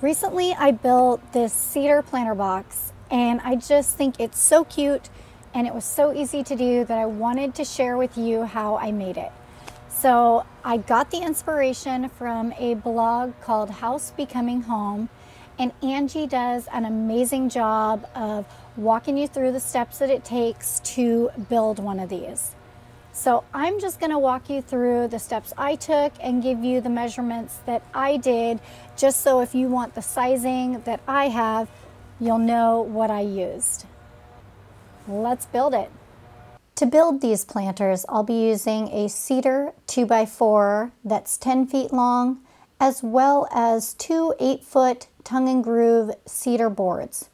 Recently I built this cedar planter box and I just think it's so cute and it was so easy to do that I wanted to share with you how I made it. So I got the inspiration from a blog called House Becoming Home, and Angie does an amazing job of walking you through the steps that it takes to build one of these. So I'm just going to walk you through the steps I took and give you the measurements that I did, just so if you want the sizing that I have, you'll know what I used. Let's build it. To build these planters, I'll be using a cedar 2x4 that's 10 feet long, as well as two 8-foot tongue and groove cedar boards.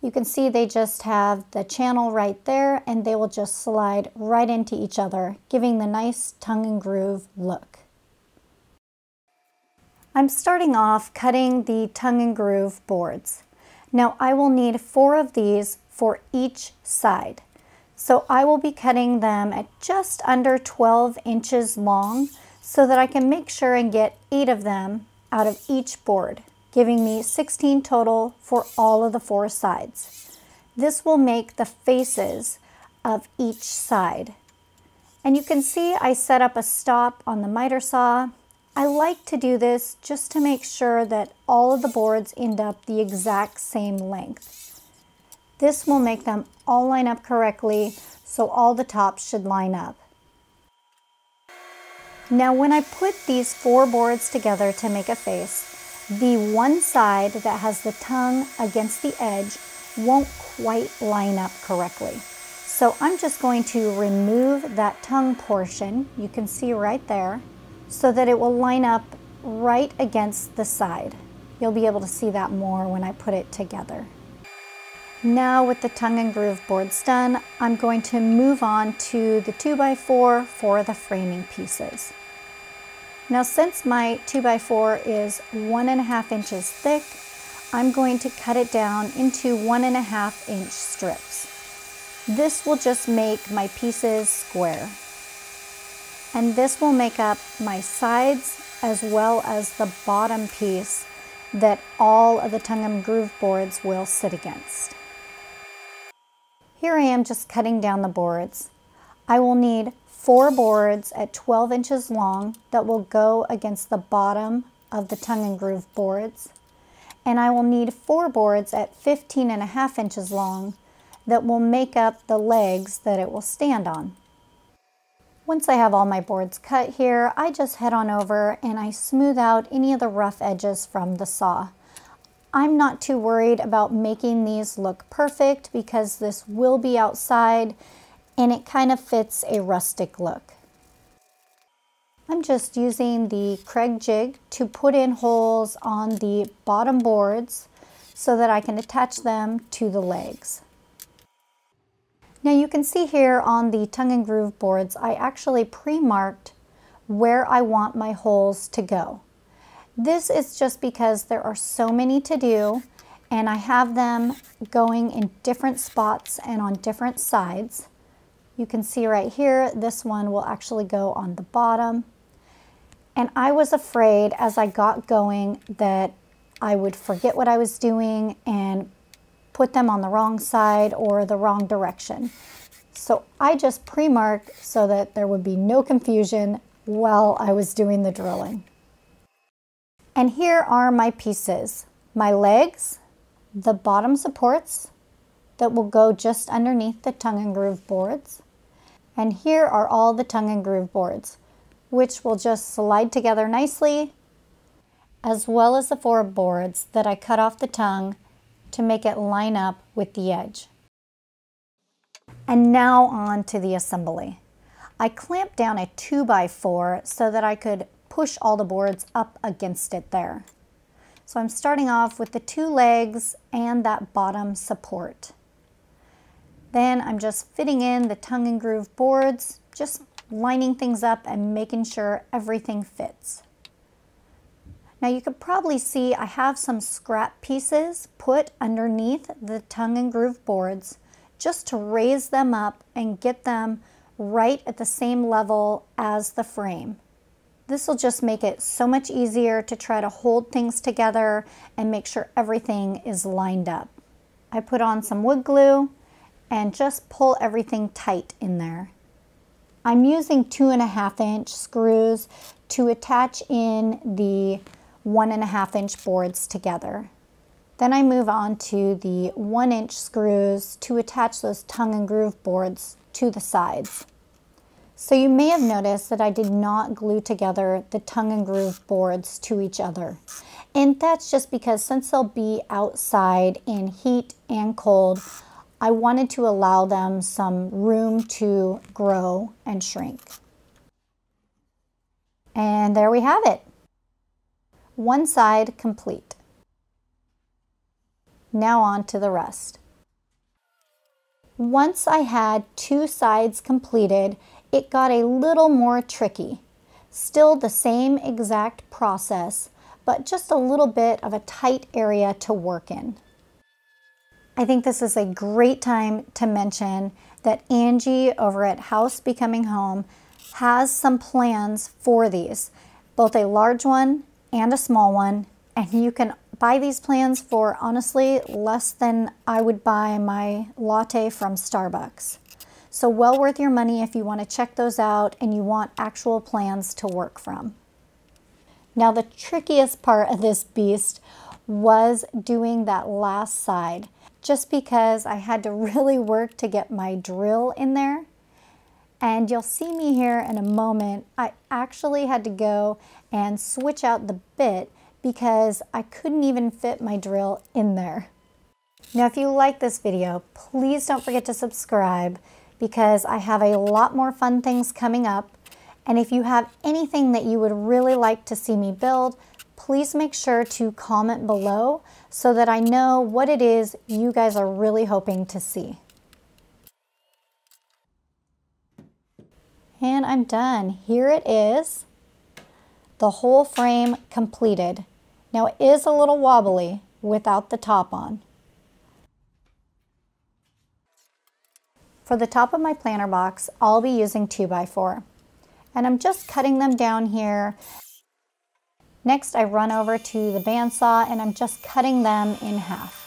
You can see they just have the channel right there and they will just slide right into each other, giving the nice tongue and groove look. I'm starting off cutting the tongue and groove boards. Now I will need 4 of these for each side. So I will be cutting them at just under 12 inches long so that I can make sure and get 8 of them out of each board, giving me 16 total for all of the 4 sides. This will make the faces of each side. And you can see I set up a stop on the miter saw. I like to do this just to make sure that all of the boards end up the exact same length. This will make them all line up correctly, so all the tops should line up. Now when I put these 4 boards together to make a face, the one side that has the tongue against the edge won't quite line up correctly. So I'm just going to remove that tongue portion, you can see right there, so that it will line up right against the side. You'll be able to see that more when I put it together. Now with the tongue and groove boards done, I'm going to move on to the 2x4 for the framing pieces. Now since my 2x4 is 1.5 inches thick, I'm going to cut it down into 1.5 inch strips. This will just make my pieces square. And this will make up my sides as well as the bottom piece that all of the tongue and groove boards will sit against. Here I am just cutting down the boards. I will need 4 boards at 12 inches long that will go against the bottom of the tongue and groove boards. And I will need 4 boards at 15.5 inches long that will make up the legs that it will stand on. Once I have all my boards cut here, I just head on over and I smooth out any of the rough edges from the saw. I'm not too worried about making these look perfect because this will be outside and it kind of fits a rustic look. I'm just using the Kreg jig to put in holes on the bottom boards so that I can attach them to the legs. Now you can see here on the tongue and groove boards, I actually pre-marked where I want my holes to go. This is just because there are so many to do and I have them going in different spots and on different sides. You can see right here, this one will actually go on the bottom. And I was afraid as I got going that I would forget what I was doing and put them on the wrong side or the wrong direction. So I just pre-marked so that there would be no confusion while I was doing the drilling. And here are my pieces, my legs, the bottom supports that will go just underneath the tongue and groove boards. And here are all the tongue and groove boards, which will just slide together nicely, as well as the 4 boards that I cut off the tongue to make it line up with the edge. And now on to the assembly. I clamped down a 2x4 so that I could push all the boards up against it there. So I'm starting off with the 2 legs and that bottom support. Then I'm just fitting in the tongue and groove boards, just lining things up and making sure everything fits. Now you could probably see I have some scrap pieces put underneath the tongue and groove boards just to raise them up and get them right at the same level as the frame. This will just make it so much easier to try to hold things together and make sure everything is lined up. I put on some wood glue and just pull everything tight in there. I'm using 2.5-inch screws to attach in the 1.5-inch boards together. Then I move on to the 1-inch screws to attach those tongue and groove boards to the sides. So you may have noticed that I did not glue together the tongue and groove boards to each other. And that's just because since they'll be outside in heat and cold, I wanted to allow them some room to grow and shrink. And there we have it. One side complete. Now on to the rest. Once I had 2 sides completed, it got a little more tricky. Still the same exact process, but just a little bit of a tight area to work in. I think this is a great time to mention that Angie over at House Becoming Home has some plans for these, both a large one and a small one, and you can buy these plans for honestly less than I would buy my latte from Starbucks. So well worth your money if you want to check those out and you want actual plans to work from. Now the trickiest part of this beast was doing that last side, just because I had to really work to get my drill in there. And you'll see me here in a moment. I actually had to go and switch out the bit because I couldn't even fit my drill in there. Now, if you like this video, please don't forget to subscribe because I have a lot more fun things coming up. And if you have anything that you would really like to see me build, please make sure to comment below so that I know what it is you guys are really hoping to see. And I'm done. Here it is, the whole frame completed. Now it is a little wobbly without the top on. For the top of my planter box, I'll be using 2x4. And I'm just cutting them down here. Next, I run over to the bandsaw and I'm just cutting them in half.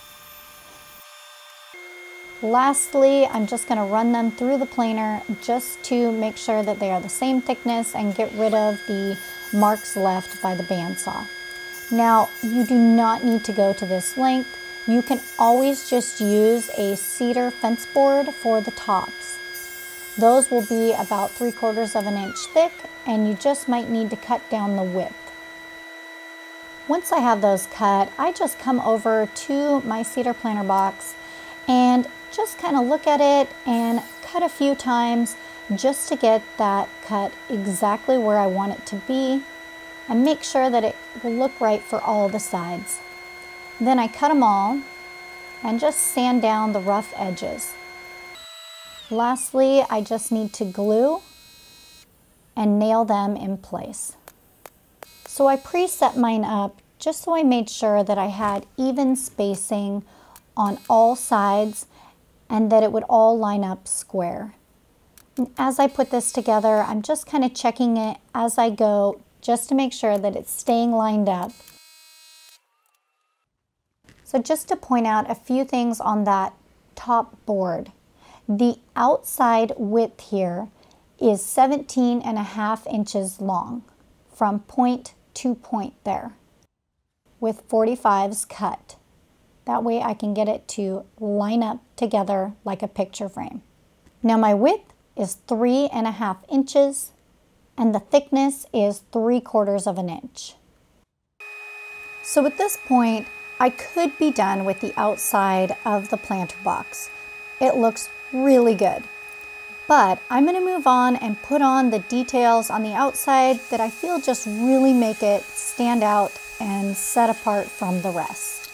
Lastly, I'm just going to run them through the planer just to make sure that they are the same thickness and get rid of the marks left by the bandsaw. Now, you do not need to go to this length. You can always just use a cedar fence board for the tops. Those will be about 3/4 of an inch thick, and you just might need to cut down the width. Once I have those cut, I just come over to my cedar planter box and just kind of look at it and cut a few times just to get that cut exactly where I want it to be and make sure that it will look right for all the sides. Then I cut them all and just sand down the rough edges. Lastly, I just need to glue and nail them in place. So I preset mine up just so I made sure that I had even spacing on all sides and that it would all line up square. And as I put this together, I'm just kind of checking it as I go just to make sure that it's staying lined up. So just to point out a few things on that top board. The outside width here is 17.5 inches long from point to point there with 45s cut. That way I can get it to line up together like a picture frame. Now my width is 3.5 inches and the thickness is 3/4 of an inch. So at this point, I could be done with the outside of the planter box. It looks really good. But I'm going to move on and put on the details on the outside that I feel just really make it stand out and set apart from the rest.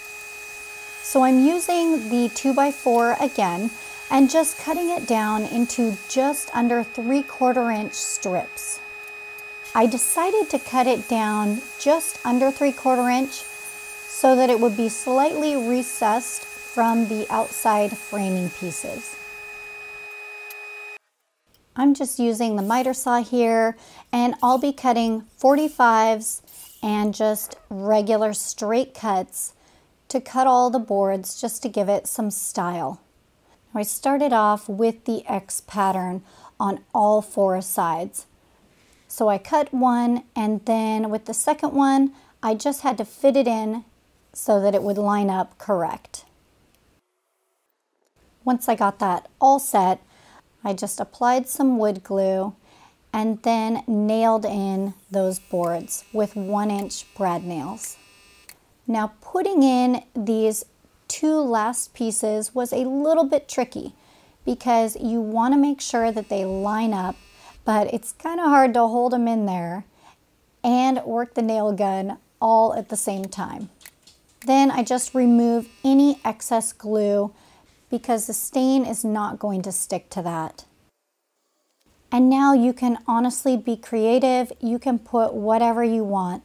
So I'm using the 2x4 again and just cutting it down into just under 3/4 inch strips. I decided to cut it down just under 3/4 inch so that it would be slightly recessed from the outside framing pieces. I'm just using the miter saw here, and I'll be cutting 45s and just regular straight cuts to cut all the boards just to give it some style. I started off with the X pattern on all 4 sides. So I cut one, and then with the second one, I just had to fit it in so that it would line up correct. Once I got that all set, I just applied some wood glue and then nailed in those boards with 1-inch brad nails. Now putting in these 2 last pieces was a little bit tricky because you want to make sure that they line up, but it's kind of hard to hold them in there and work the nail gun all at the same time. Then I just remove any excess glue because the stain is not going to stick to that. And now you can honestly be creative. You can put whatever you want.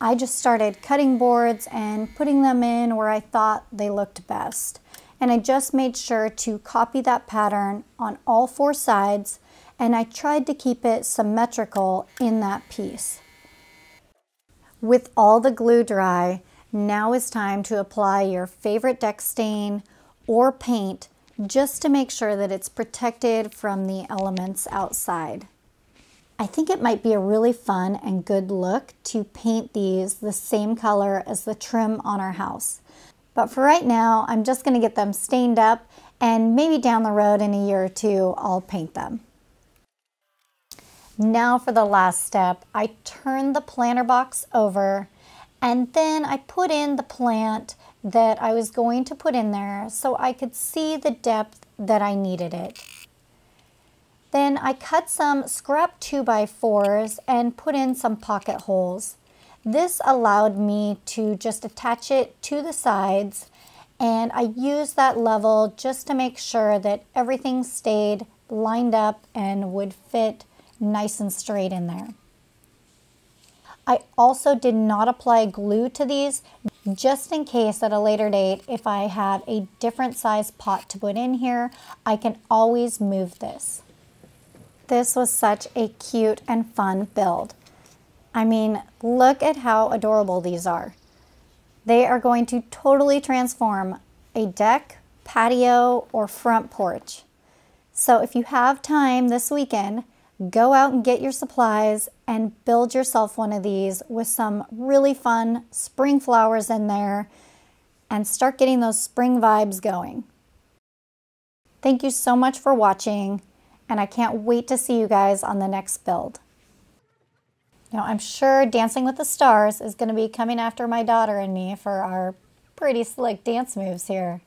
I just started cutting boards and putting them in where I thought they looked best. And I just made sure to copy that pattern on all 4 sides, and I tried to keep it symmetrical in that piece. With all the glue dry, now is time to apply your favorite deck stain or paint just to make sure that it's protected from the elements outside. I think it might be a really fun and good look to paint these the same color as the trim on our house. But for right now, I'm just going to get them stained up, and maybe down the road in a year or 2, I'll paint them. Now for the last step, I turned the planter box over, and then I put in the plant that I was going to put in there so I could see the depth that I needed it. Then I cut some scrap 2x4s and put in some pocket holes. This allowed me to just attach it to the sides, and I used that level just to make sure that everything stayed lined up and would fit nice and straight in there. I also did not apply glue to these, just in case at a later date, if I have a different size pot to put in here, I can always move this. This was such a cute and fun build. I mean, look at how adorable these are. They are going to totally transform a deck, patio, or front porch. So if you have time this weekend, go out and get your supplies and build yourself one of these with some really fun spring flowers in there and start getting those spring vibes going. Thank you so much for watching, and I can't wait to see you guys on the next build. Now, I'm sure Dancing with the Stars is going to be coming after my daughter and me for our pretty slick dance moves here.